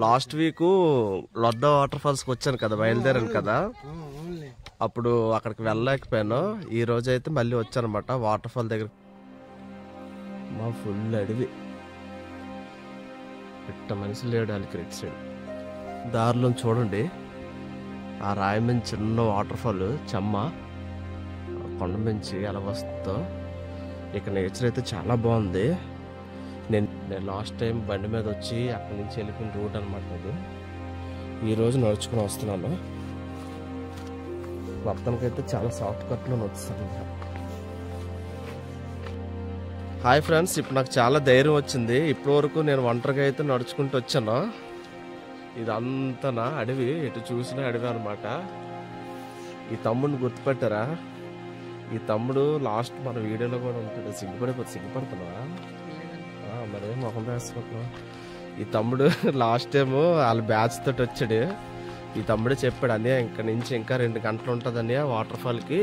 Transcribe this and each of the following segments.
Last week Lodda waterfalls కి వచ్చాను కదా, బయలుదేరాను కదా, అప్పుడు అక్కడికి వెళ్ళలేకపోయాను. ఈ రోజు అయితే మళ్ళీ వచ్చాను అనమాట వాటర్ ఫాల్ దగ్గర. మా ఫుల్ అడివి, పిట్ట మనిషి లేడు వాళ్ళకి ఇటు సైడ్. దారిలో చూడండి ఆ రాయి మీద చిన్న వాటర్ ఫాల్ చెమ్మ కొండ మించి ఎలా వస్తుందో. ఇక్కడ నేచర్ అయితే చాలా బాగుంది. నేను లాస్ట్ టైం బండి మీద వచ్చి అక్కడి నుంచి వెళ్ళిపోయిన రూట్ అనమాట ఇది. ఈరోజు నడుచుకుని వస్తున్నాను. మొత్తానికైతే చాలా సాఫ్ట్ కట్లో వచ్చాను. హాయ్ ఫ్రెండ్స్, ఇప్పుడు నాకు చాలా ధైర్యం వచ్చింది. ఇప్పటి వరకు నేను ఒంటరిగా అయితే నడుచుకుంటూ వచ్చాను. ఇదంతా అడవి, ఎటు చూసినా అడవి అనమాట. ఈ తమ్ముడిని గుర్తుపెట్టారా? ఈ తమ్ముడు లాస్ట్ మన వీడియోలో కూడా ఉంటాడు. సిగ్గుపడుతున్నావా? మరి మొహం వేసుకుంటున్నావు. ఈ తమ్ముడు లాస్ట్ టైం వాళ్ళ బ్యాచ్ తోటి వచ్చాడు. ఈ తమ్ముడే చెప్పాడు, అన్నయ్య ఇక్కడ నుంచి ఇంకా 2 గంటలు ఉంటుంది అన్నయ్య వాటర్ ఫాల్కి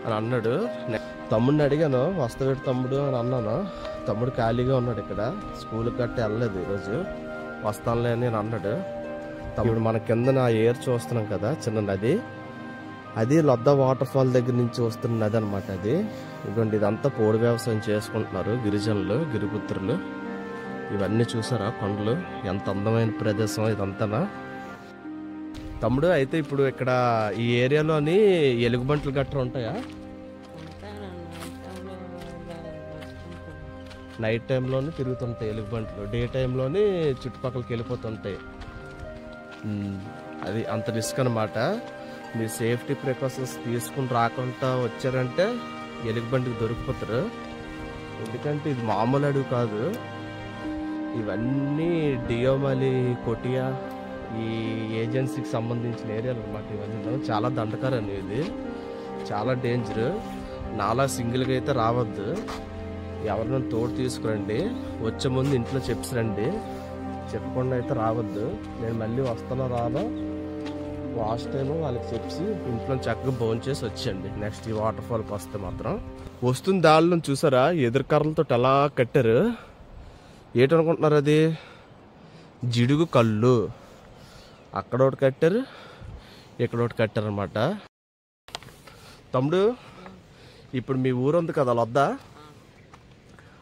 అని అన్నాడు. తమ్ముడిని అడిగాను, వస్తాడు తమ్ముడు అని అన్నాను. తమ్ముడు ఖాళీగా ఉన్నాడు, ఇక్కడ స్కూల్కి గట్టి వెళ్ళలేదు ఈరోజు, వస్తానులే అని అన్నాడు. తమ్ముడు మన కింద నా ఏర్ చూస్తున్నాం కదా, చిన్న నది, అది లొద్ద వాటర్ ఫాల్ దగ్గర నుంచి వస్తున్న నది అనమాట. అది ఇదిగోండి, ఇదంతా పోడు వ్యవసాయం చేసుకుంటున్నారు గిరిజనులు, గిరిపుత్రులు. ఇవన్నీ చూసారా కొండలు, ఎంత అందమైన ప్రదేశం ఇదంతా. తమ్ముడు అయితే ఇప్పుడు ఇక్కడ ఈ ఏరియాలోని ఎలుగుబంట్లు గట్రా ఉంటాయా? నైట్ టైంలోనే తిరుగుతుంటాయి ఎలుగుబంట్లు, డే టైంలోని చుట్టుపక్కలకి వెళ్ళిపోతుంటాయి. అది అంత రిస్క్ అనమాట. మీరు సేఫ్టీ ప్రికాషన్స్ తీసుకుని రాకుండా వచ్చారంటే ఎలుగుబంటికి దొరికిపోతారు. ఎందుకంటే ఇది మామూలు అడవి కాదు, ఇవన్నీ డియోమలి, కొటియా ఈ ఏజెన్సీకి సంబంధించిన ఏరియాలు అనమాట. ఇవన్నీ చాలా దండకారం, ఇది చాలా డేంజర్. నాలా సింగిల్గా అయితే రావద్దు, ఎవరినైనా తోడు తీసుకురండి. వచ్చే ముందు ఇంట్లో చెప్పిరండి, చెప్పకుండా అయితే రావద్దు. నేను మళ్ళీ వస్తానో రానో లాస్ట్ టైం వాళ్ళకి చెప్పి ఇంట్లో చక్కగా భోజనం చేసి వచ్చేయండి నెక్స్ట్ ఈ వాటర్ ఫాల్కి వస్తే మాత్రం. వస్తుంది దారిలో చూసారా, ఎదురు కర్రలతో ఎలా కట్టారు. ఏంటనుకుంటున్నారు? అది జిడుగు కళ్ళు. అక్కడ ఒకటి కట్టారు, ఇక్కడ ఒకటి కట్టారు అనమాట. తమ్ముడు, ఇప్పుడు మీ ఊరు ఉంది కదా లొద్ద,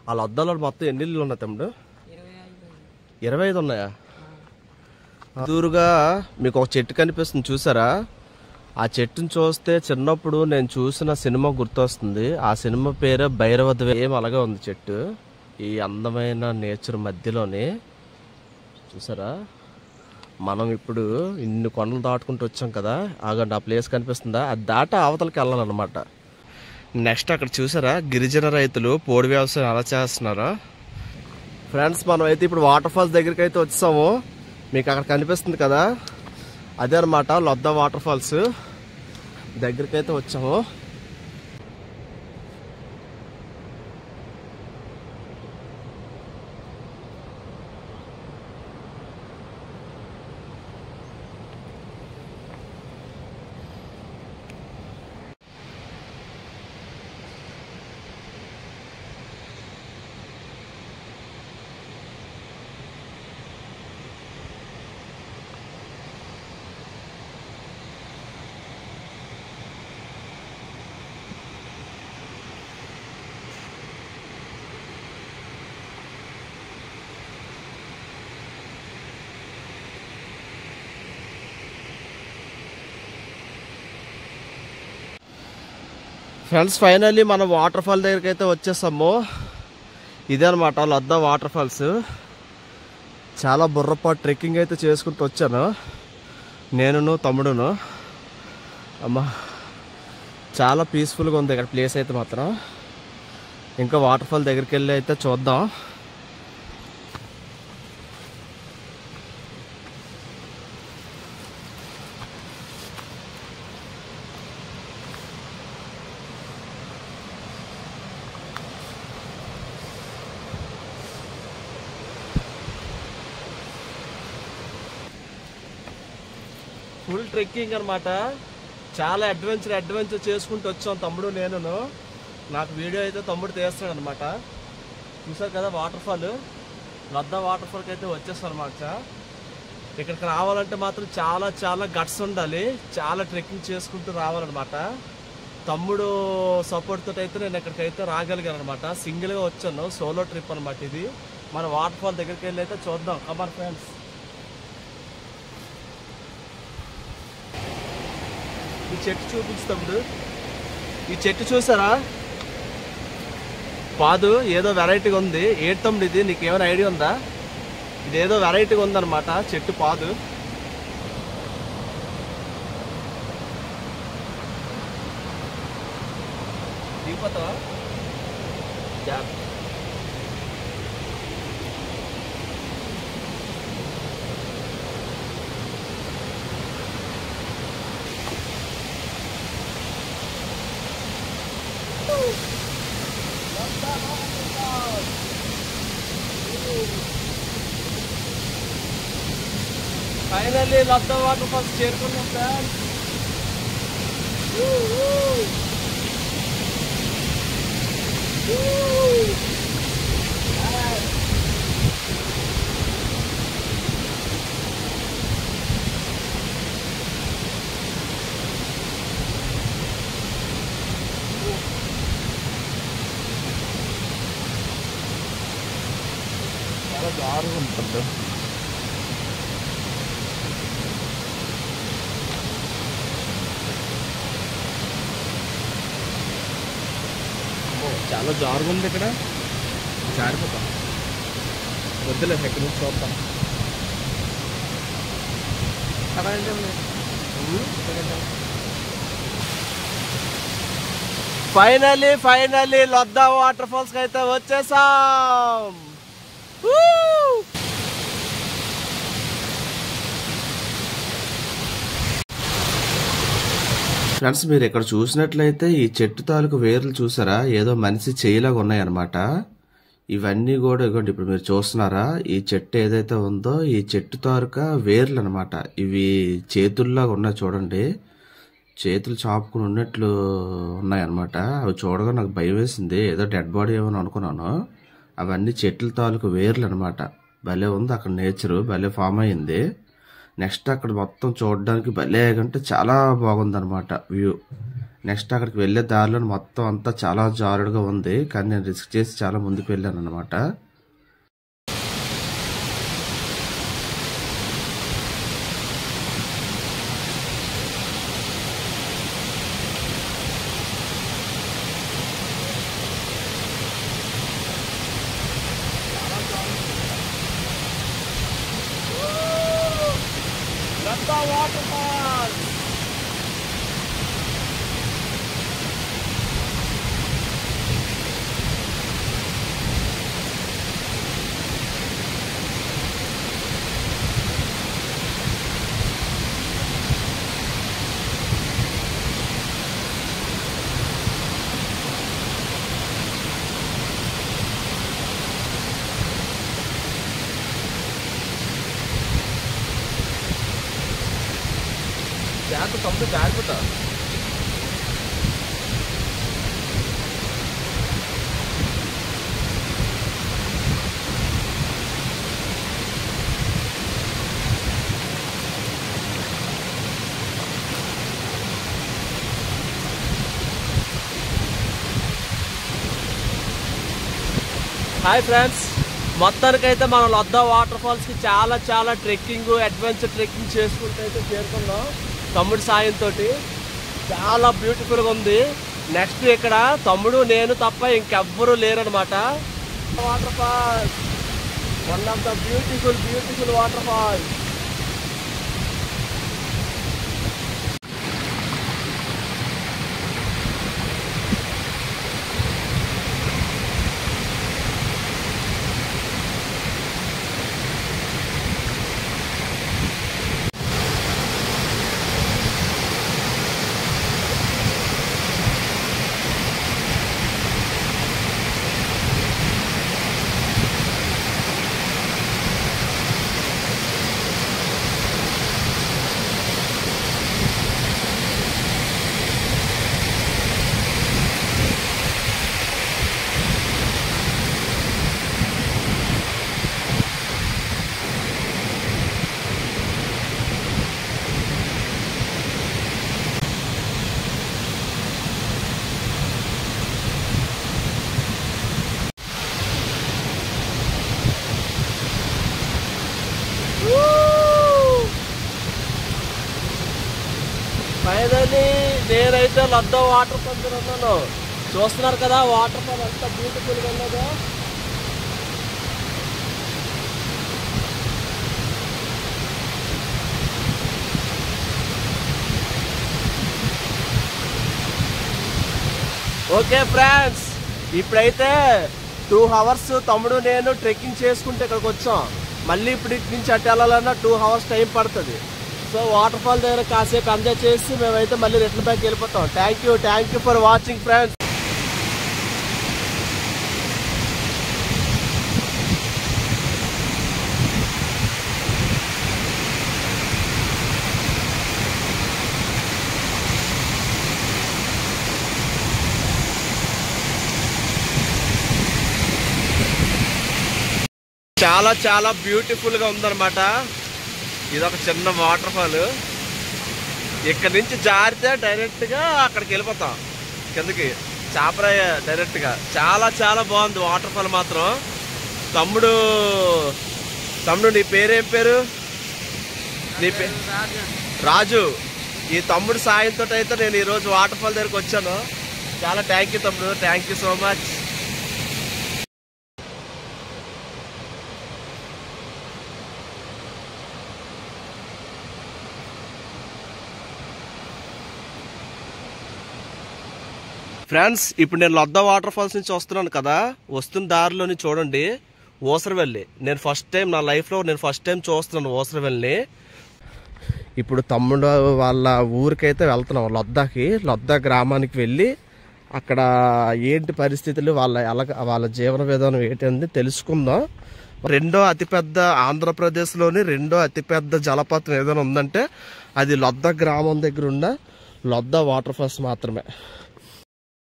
ఆ లొద్దలో మొత్తం ఎన్ని ఇళ్ళు ఉన్నాయి తమ్ముడు? 25 ఉన్నాయా? దూరుగా మీకు ఒక చెట్టు కనిపిస్తుంది చూసారా? ఆ చెట్టును చూస్తే చిన్నప్పుడు నేను చూసిన సినిమా గుర్తొస్తుంది. ఆ సినిమా పేరు భైరవద్వే. ఏం అలాగే ఉంది చెట్టు, ఈ అందమైన నేచర్ మధ్యలోనే. చూసారా, మనం ఇప్పుడు ఇన్ని కొండలు దాటుకుంటూ వచ్చాం కదా, ఆగండి ఆ ప్లేస్ కనిపిస్తుందా? అది దాటి అవతలకి వెళ్ళాలన్నమాట. నెక్స్ట్ అక్కడ చూసారా గిరిజన రైతులు పోడు వ్యవసాయం అలా చేస్తున్నారా. ఫ్రెండ్స్, మనం అయితే ఇప్పుడు వాటర్ ఫాల్స్ దగ్గరికి అయితే వచ్చాము. మీకు అక్కడ కనిపిస్తుంది కదా, అదే అనమాట లొద్ద వాటర్ ఫాల్స్ దగ్గరికి అయితే వచ్చాము. ఫ్రెండ్స్, ఫైనల్లీ మనం వాటర్ ఫాల్ దగ్గరికి అయితే వచ్చేసాము. ఇదే అనమాట లొద్ద వాటర్ ఫాల్స్. చాలా బుర్రపాటు ట్రెక్కింగ్ అయితే చేసుకుంటూ వచ్చాను నేను తమ్ముడును. అమ్మ, చాలా పీస్ఫుల్గా ఉంది ఇక్కడ ప్లేస్ అయితే మాత్రం. ఇంకా వాటర్ ఫాల్ దగ్గరికి వెళ్ళి అయితే చూద్దాం. ఫుల్ ట్రెక్కింగ్ అనమాట, చాలా అడ్వెంచర్ చేసుకుంటూ వచ్చాం తమ్ముడు నేను. నాకు వీడియో అయితే తమ్ముడు తీస్తాడు అనమాట. చూసారు కదా వాటర్ ఫాల్, లద్దా వాటర్ ఫాల్కి అయితే వచ్చేస్తాను అనమాట. ఇక్కడికి రావాలంటే మాత్రం చాలా చాలా గట్స్ ఉండాలి, చాలా ట్రెక్కింగ్ చేసుకుంటూ రావాలన్నమాట. తమ్ముడు సపోర్ట్ తోటి అయితే నేను ఇక్కడికైతే రాగలిగాను అనమాట. సింగిల్గా వచ్చాను, సోలో ట్రిప్ అనమాట ఇది. మన వాటర్ ఫాల్ దగ్గరికి వెళ్ళి అయితే చూద్దాం. కమర్ ఫ్రెండ్స్, ఈ చెట్టు చూపించుతాడు. ఈ చెట్టు చూసారా, పాదు ఏదో వెరైటీగా ఉంది. ఏంటి తమ్ముడు ఇది, నీకు ఏమైనా ఐడియా ఉందా? ఇదేదో వెరైటీగా ఉందన్నమాట చెట్టు పాదు. దిగిపోతావా? ఫైనల్లీ లద్దా వాటర్ ఫాల్స్ చేరుకున్నాం ఫ్రెండ్స్. చాలా దారుణంగా ఉంటుంది. చాలా జారుగా ఉంది ఇక్కడ, జారిపోతాం. వద్దులే, ఎక్కడి నుంచి చూద్దాం. ఫైనల్లీ లద్దా వాటర్ ఫాల్స్ కి అయితే వచ్చేసాం. ఫ్రెండ్స్, మీరు ఇక్కడ చూసినట్లయితే ఈ చెట్టు తాలూకు వేర్లు చూసారా, ఏదో మనిషి చేయిలాగా ఉన్నాయన్నమాట. ఇవన్నీ కూడా ఇవ్వండి, ఇప్పుడు మీరు చూస్తున్నారా, ఈ చెట్టు ఏదైతే ఉందో ఈ చెట్టు తాలూకా వేర్లు అనమాట. ఇవి చేతుల్లాగా ఉన్నాయి చూడండి, చేతులు చాపుకుని ఉన్నట్లు ఉన్నాయన్నమాట. అవి చూడగా నాకు భయం వేసింది, ఏదో డెడ్ బాడీ ఏమని అనుకున్నాను. అవన్నీ చెట్ల తాలూకు వేర్లు అనమాట. భలే ఉంది అక్కడ, నేచరు భలే ఫామ్ అయింది. నెక్స్ట్ అక్కడ మొత్తం చూడడానికి భలే అంటే చాలా బాగుందన్నమాట వ్యూ. నెక్స్ట్ అక్కడికి వెళ్ళే దారిలో మొత్తం అంతా చాలా జారుడుగా ఉంది, కానీ నేను రిస్క్ చేసి చాలా ముందుకు వెళ్ళాను అనమాట. Lodda waterfalls. జాగ్రత్త తమ్ముడు, జాగ్రత్త. హాయ్ ఫ్రెండ్స్, మొత్తానికైతే మనం లద్దా వాటర్ ఫాల్స్కి చాలా చాలా ట్రెక్కింగ్, అడ్వెంచర్ ట్రెక్కింగ్ చేసుకుంటూ అయితే చేరుకున్నాం తమ్ముడి సాయంతో. చాలా బ్యూటిఫుల్గా ఉంది. నెక్స్ట్ ఇక్కడ తమ్ముడు నేను తప్ప ఇంకెవ్వరూ లేరనమాట. Water falls, one of the beautiful water falls. Finally నేనైతే లద్దా వాటర్ ఫాల్ ఉన్నాను. చూస్తున్నారు కదా వాటర్ ఫాల్ ఎంత బ్యూటిఫుల్గా ఉన్నదో. ఓకే ఫ్రెండ్స్, ఇప్పుడైతే 2 hours తమ్ముడు నేను ట్రెక్కింగ్ చేసుకుంటే ఇక్కడికి వచ్చాం. మళ్ళీ ఇప్పుడు ఇటు నుంచి అటు వెళ్ళాలన్నా 2 hours టైం పడుతుంది. సో వాటర్ ఫాల్ దగ్గర కాసేపు ఎంజాయ్ చేసి మేమైతే మళ్ళీ రిటర్న్ బ్యాక్ వెళ్ళిపోతాం. Thank you for watching friends. చాలా చాలా బ్యూటిఫుల్గా ఉందన్నమాట. ఇదొక చిన్న వాటర్ ఫాల్. ఇక్కడ నుంచి జారితే డైరెక్ట్గా అక్కడికి వెళ్ళిపోతాం కిందకి, చాపరాయ డైరెక్ట్గా. చాలా చాలా బాగుంది వాటర్ ఫాల్ మాత్రం. తమ్ముడు నీ పేరేం పేరు? నీ పేరు రాజు. ఈ తమ్ముడు సాయంతో అయితే నేను ఈరోజు వాటర్ ఫాల్ దగ్గరికి వచ్చాను. చాలా థ్యాంక్ యూ తమ్ముడు, thank you so much. Friends, ఇప్పుడు నేను లద్దా వాటర్ ఫాల్స్ నుంచి వస్తున్నాను కదా, వస్తున్న దారిలోని చూడండి ఓసరవెల్లి. నేను ఫస్ట్ టైం చూస్తున్నాను ఓసరవెల్లిని. ఇప్పుడు తమ్ముడు వాళ్ళ ఊరికైతే వెళ్తున్నాం, లద్దా గ్రామానికి వెళ్ళి అక్కడ ఏంటి పరిస్థితులు, వాళ్ళ జీవన విధానం ఏంటంది తెలుసుకుందాం. ఆంధ్రప్రదేశ్లోని రెండో అతిపెద్ద జలపాతం ఏదైనా ఉందంటే అది లద్దా గ్రామం దగ్గర ఉన్న లద్దా వాటర్ ఫాల్స్ మాత్రమే.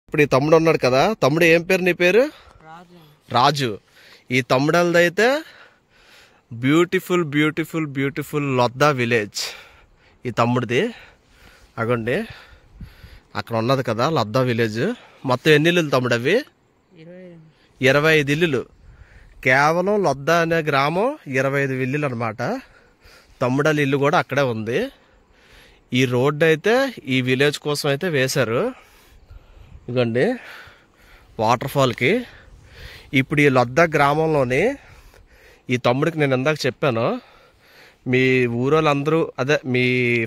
ఇప్పుడు ఈ తమ్ముడు ఉన్నాడు కదా, తమ్ముడు ఏం పేరు? నీ పేరు? రాజు. ఈ తమ్ముడైతే బ్యూటిఫుల్ లద్దా విలేజ్ ఈ తమ్ముడిది. అగోండి అక్కడ ఉన్నది కదా లద్దా విలేజ్. మొత్తం ఎన్ని ఇల్లులు తమ్ముడు? అవి 25 ఇల్లులు. కేవలం లద్దా అనే గ్రామం 25 ఇల్లులు అనమాట. తమ్ముడాల ఇల్లు కూడా అక్కడే ఉంది. ఈ రోడ్డు అయితే ఈ విలేజ్ కోసం అయితే వేశారు. ఇదిగోండి వాటర్ ఫాల్కి. ఇప్పుడు ఈ లద్దా గ్రామంలోని ఈ తమ్ముడికి నేను ఇందాక చెప్పాను, మీ ఊరోళ్ళందరూ, అదే మీ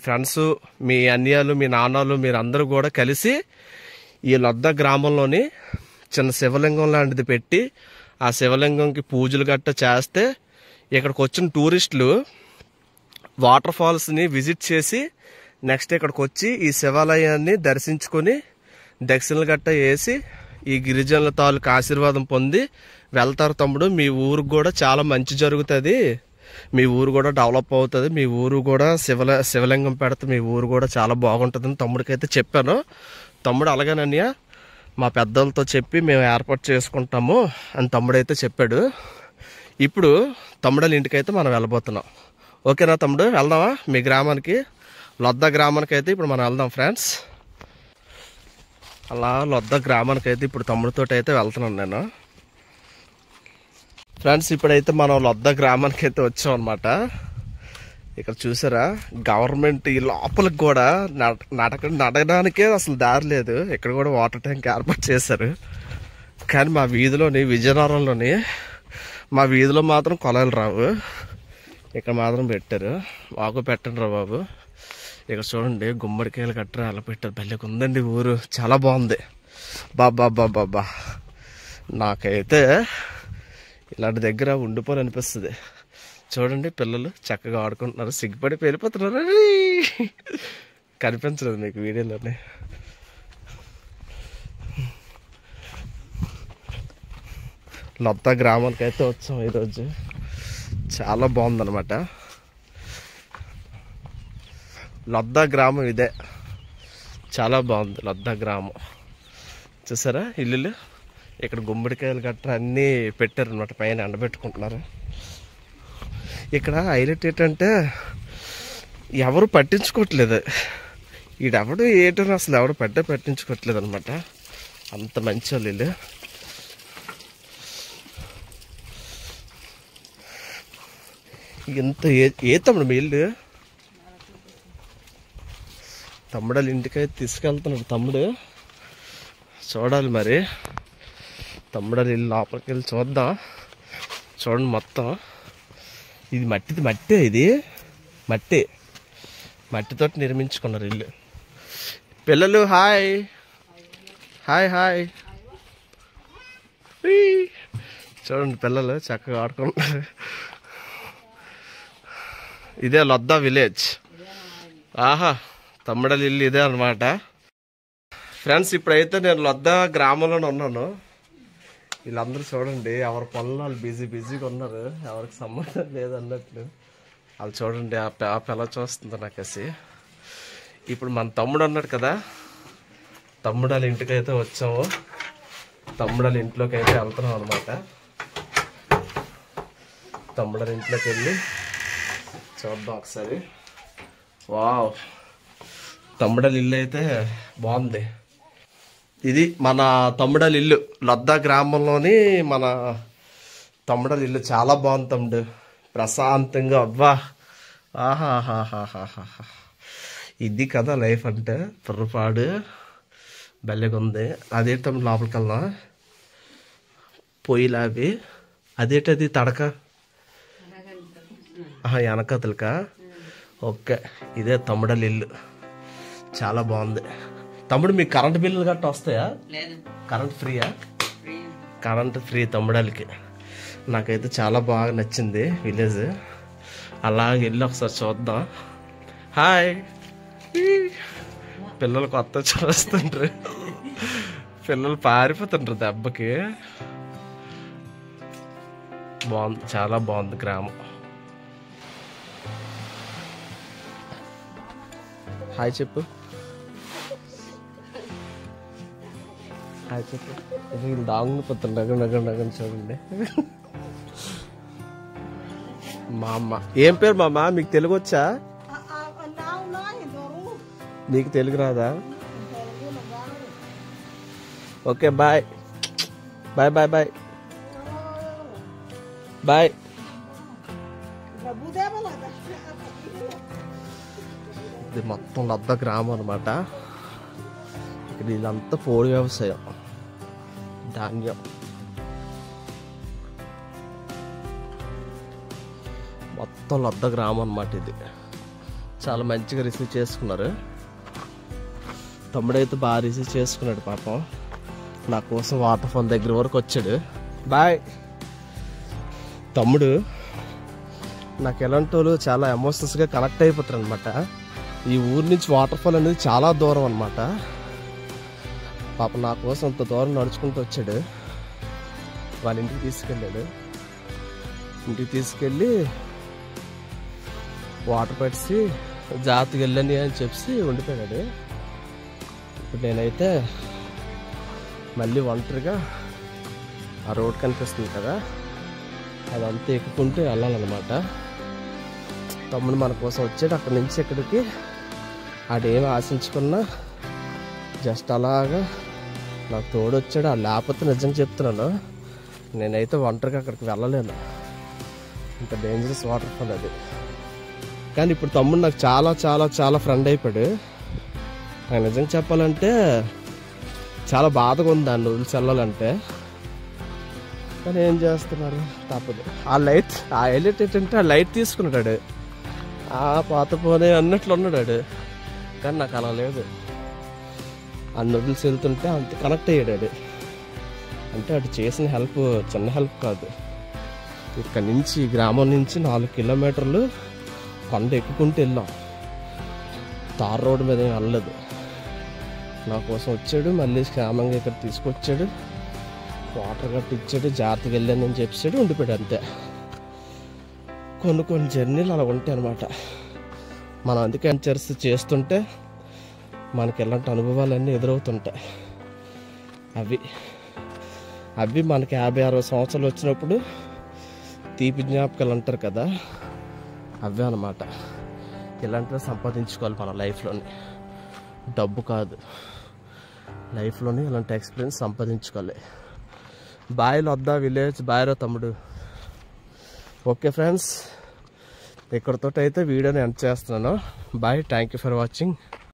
ఫ్రెండ్స్, మీ అన్నయ్యలు, మీ నాన్నలు, మీరందరూ కూడా కలిసి ఈ లద్దా గ్రామంలోని చిన్న శివలింగం లాంటిది పెట్టి ఆ శివలింగంకి పూజలు గట్ట చేస్తే ఇక్కడికి వచ్చిన టూరిస్టులు వాటర్ ఫాల్స్ని విజిట్ చేసి నెక్స్ట్ ఇక్కడికి వచ్చి ఈ శివాలయాన్ని దర్శించుకొని దక్షిణలు గట్ట వేసి ఈ గిరిజనుల తాలూకు ఆశీర్వాదం పొంది వెళ్తారు. తమ్ముడు, మీ ఊరికి కూడా చాలా మంచి జరుగుతుంది, మీ ఊరు కూడా డెవలప్ అవుతుంది, మీ ఊరు కూడా శివలింగం పెడితే మీ ఊరు కూడా చాలా బాగుంటుందని తమ్ముడికైతే చెప్పాను. తమ్ముడు అలాగేనన్నయ్య మా పెద్దలతో చెప్పి మేము ఏర్పాటు చేసుకుంటాము అని తమ్ముడైతే చెప్పాడు. ఇప్పుడు తమ్ముళ్ళ ఇంటికైతే మనం వెళ్ళబోతున్నాం. ఓకేనా తమ్ముడు, వెళ్దామా మీ గ్రామానికి? లద్దా గ్రామానికి అయితే ఇప్పుడు మనం వెళ్దాం ఫ్రెండ్స్. అలా లద్దా గ్రామానికి అయితే ఇప్పుడు తమ్ముడితో అయితే వెళ్తున్నాను నేను. ఫ్రెండ్స్, ఇప్పుడైతే మనం లద్దా గ్రామానికి అయితే వచ్చాం అనమాట. ఇక్కడ చూసారా గవర్నమెంట్ ఈ లోపలికి కూడా నడగడానికే అసలు దారి లేదు. ఇక్కడ కూడా వాటర్ ట్యాంక్ ఏర్పాటు చేశారు. కానీ మా వీధిలోని, విజయనగరంలోని మా వీధిలో మాత్రం కొలాయిలు రావు. ఇక్కడ మాత్రం పెట్టారు. మాకు పెట్టండి రా బాబు. ఇక్కడ చూడండి గుమ్మడికాయలు కట్టరా అలా పెట్టారు. భలేగా ఉందండి ఊరు, చాలా బాగుంది. బాబా నాకైతే ఇలాంటి దగ్గర ఉండిపోవాలనిపిస్తుంది. చూడండి పిల్లలు చక్కగా ఆడుకుంటున్నారు, సిగ్గుపడి వెళ్ళిపోతున్నారు. కనిపించలేదు మీకు వీడియోలోనే. లద్దా గ్రామానికి అయితే వచ్చాం ఈరోజు. చాలా బాగుందన్నమాట. లద్దా గ్రామం ఇదే, చాలా బాగుంది లద్దా గ్రామం. చూసారా ఇల్లులు, ఇక్కడ గుమ్మడికాయలు గట్రా అన్నీ పెట్టారు అన్నమాట, పైన ఎండబెట్టుకుంటున్నారు. ఇక్కడ హైలైట్ ఏంటంటే ఎవరు పట్టించుకోవట్లేదు, ఈడెవడు ఏంటని అసలు ఎవడు పట్టించుకోవట్లేదు అనమాట. అంత మంచి వాళ్ళు వీళ్ళు. ఎంత ఏ తమ్ముడు మీ ఇల్లు? తమ్ముడాళ్ళ ఇంటికైతే తీసుకెళ్తున్నాడు తమ్ముడు. చూడాలి మరి తమ్ముడాళ్ళ ఇల్లు లోపలికి వెళ్ళి చూద్దాం. చూడండి మొత్తం ఇది మట్టే, ఇది మట్టితో నిర్మించుకున్నారు ఇల్లు. పిల్లలు హాయ్ హాయ్ హాయ్. చూడండి పిల్లలు చక్కగా ఆడుకుంటున్నారు. ఇదే లొద్దా విలేజ్. ఆహా, తమ్ముడాళ్ళ ఇల్లు ఇదే అనమాట ఫ్రెండ్స్. ఇప్పుడైతే నేను లొద్దా గ్రామంలోనే ఉన్నాను. వీళ్ళందరూ చూడండి ఎవరి పనులు వాళ్ళు బిజీగా ఉన్నారు, ఎవరికి సంబంధం లేదన్నట్లు. వాళ్ళు చూడండి ఆ పిల్ల చూస్తుంది నాకేసి. ఇప్పుడు మన తమ్ముడు అన్నాడు కదా, తమ్ముడాళ్ళ ఇంటికైతే వచ్చాము. తమ్ముడాళ్ళ ఇంట్లోకి అయితే వెళ్తున్నాం అనమాట. తమ్ముడాళ్ళ ఇంట్లోకి వెళ్ళి చూద్దాం ఒకసారి. వావ్, తమ్ముడాళ్ళ ఇల్లు అయితే బాగుంది. ఇది మన తమ్ముడాళ్ళ ఇల్లు, లొద్దా గ్రామంలోని మన తమ్ముడాళ్ళ ఇల్లు. చాలా బాగుంది తమ్ముడు, ప్రశాంతంగా. అబ్బా ఆహాహాహాహా, ఇది కదా లైఫ్ అంటే. పొర్రపాడు బెల్లగా ఉంది. అదే తమ్ముడు లోపలికి వెళ్దాం. పొయ్యిలు అవి అదేటది తడక వెనకతలకా. ఓకే, ఇదే తమ్ముడాళ్ళ ఇల్లు, చాలా బాగుంది. తమ్ముడు మీకు కరెంట్ బిల్లులు గట్రా వస్తాయా? కరెంట్ ఫ్రీయా? కరెంట్ ఫ్రీ తమ్ముడాళ్ళకి. నాకైతే చాలా బాగా నచ్చింది విలేజ్. అలాగే వెళ్ళి ఒకసారి చూద్దాం. హాయ్. పిల్లలు కొత్త చూస్తుంటారు, పిల్లలు పారిపోతుంటారు దెబ్బకి. బాగుంది, చాలా బాగుంది గ్రామం. హాయ్ చెప్పు, హాయ్ చెప్పు. ఇది దాగుండిపోతుంది నగండి చూడండి. మా అమ్మ. ఏం పేరు మా అమ్మ? మీకు తెలుగు వచ్చా? నీకు తెలుగు రాదా? Okay bye bye bye bye bye. ఇది మొత్తం లొద్దా గ్రామం అనమాట. ఇక్కడ ఇదంతా పోడు వ్యవసాయం, ధాన్యం. మొత్తం లొద్దా గ్రామం అనమాట ఇది. చాలా మంచిగా రిసీవ్ చేసుకున్నారు. తమ్ముడైతే బాగా రిసీవ్ చేసుకున్నాడు పాపం. నా కోసం వాటర్ ఫాల్ దగ్గర వరకు వచ్చాడు. బాయ్. తమ్ముడు నాకు ఎలాంటి వాళ్ళు చాలా ఎమోషనల్స్గా కనెక్ట్ అయిపోతారు అనమాట. ఈ ఊరి నుంచి వాటర్ ఫాల్ అనేది చాలా దూరం అనమాట. పాప నా కోసం అంత దూరం నడుచుకుంటూ వచ్చాడు. వాళ్ళ ఇంటికి తీసుకెళ్ళాడు. ఇంటికి తీసుకెళ్ళి వాటర్ పట్టి జాగ్రత్తగా వెళ్ళని అని చెప్పి ఉండిపోయాడు. ఇప్పుడు నేనైతే మళ్ళీ ఒంటరిగా ఆ రోడ్ కనిపిస్తుంది కదా, అదంతా ఎక్కుకుంటూ వెళ్ళాలన్నమాట. తమ్ముడు మన కోసం వచ్చాడు. అక్కడి నుంచి ఇక్కడికి ఆడేమి ఆశించుకున్నా జస్ట్ అలాగా నాకు తోడొచ్చాడు. ఆ లేకపోతే నిజంగా చెప్తున్నాను, నేనైతే ఒంటరిగా అక్కడికి వెళ్ళలేను. ఇంత డేంజరస్ వాటర్ ఫాల్ అది. కానీ ఇప్పుడు తమ్ముడు నాకు చాలా చాలా చాలా ఫ్రెండ్ అయిపోయాడు. నాకు నిజంగా చెప్పాలంటే చాలా బాధగా ఉంది దాన్ని వదిలిసి వెళ్ళాలంటే. కానీ ఏం చేస్తున్నారు, తప్పదు. ఆ హైలైట్ ఏంటంటే ఆ లైట్ తీసుకున్నాడు. ఆ పాత పోనే అన్నట్లు ఉన్నాడు. కానీ నాకు అలా లేదు. ఆ వదిలిసి వెళ్తుంటే అంత కనెక్ట్ అయ్యాడు. అంటే అటు చేసిన హెల్ప్ చిన్న హెల్ప్ కాదు. ఇక్కడ నుంచి గ్రామం నుంచి 4 కిలోమీటర్లు కొండ ఎక్కుకుంటూ వెళ్ళాం. తార్ రోడ్డు మీద ఏం వెళ్ళలేదు. నా కోసం వచ్చాడు. మళ్ళీ క్షేమంగా ఇక్కడ తీసుకొచ్చాడు. వాటర్ గట్టి ఇచ్చాడు. జాగ్రత్తగా వెళ్ళానని చెప్పాడు. ఉండిపోయాడు అంతే. కొన్ని జర్నీలు అలా ఉంటాయి అన్నమాట. మనం అందుకే అడ్వెంచర్స్ చేస్తుంటే మనకి ఎలాంటి అనుభవాలన్నీ ఎదురవుతుంటాయి. అవి మనకి 50-60 సంవత్సరాలు వచ్చినప్పుడు తీపి జ్ఞాపకాలు అంటారు కదా, అవే అన్నమాట. ఇలాంటివి సంపాదించుకోవాలి మన లైఫ్లోని. డబ్బు కాదు, లైఫ్లోని ఇలాంటి ఎక్స్పీరియన్స్ సంపాదించుకోవాలి. Bye లొద్దా village. బాయ్ రా తమ్ముడు. ఓకే ఫ్రెండ్స్, ఇక్కడితో అయితే వీడియోని ఎండ్ చేస్తున్నాను. Bye, thank you for watching.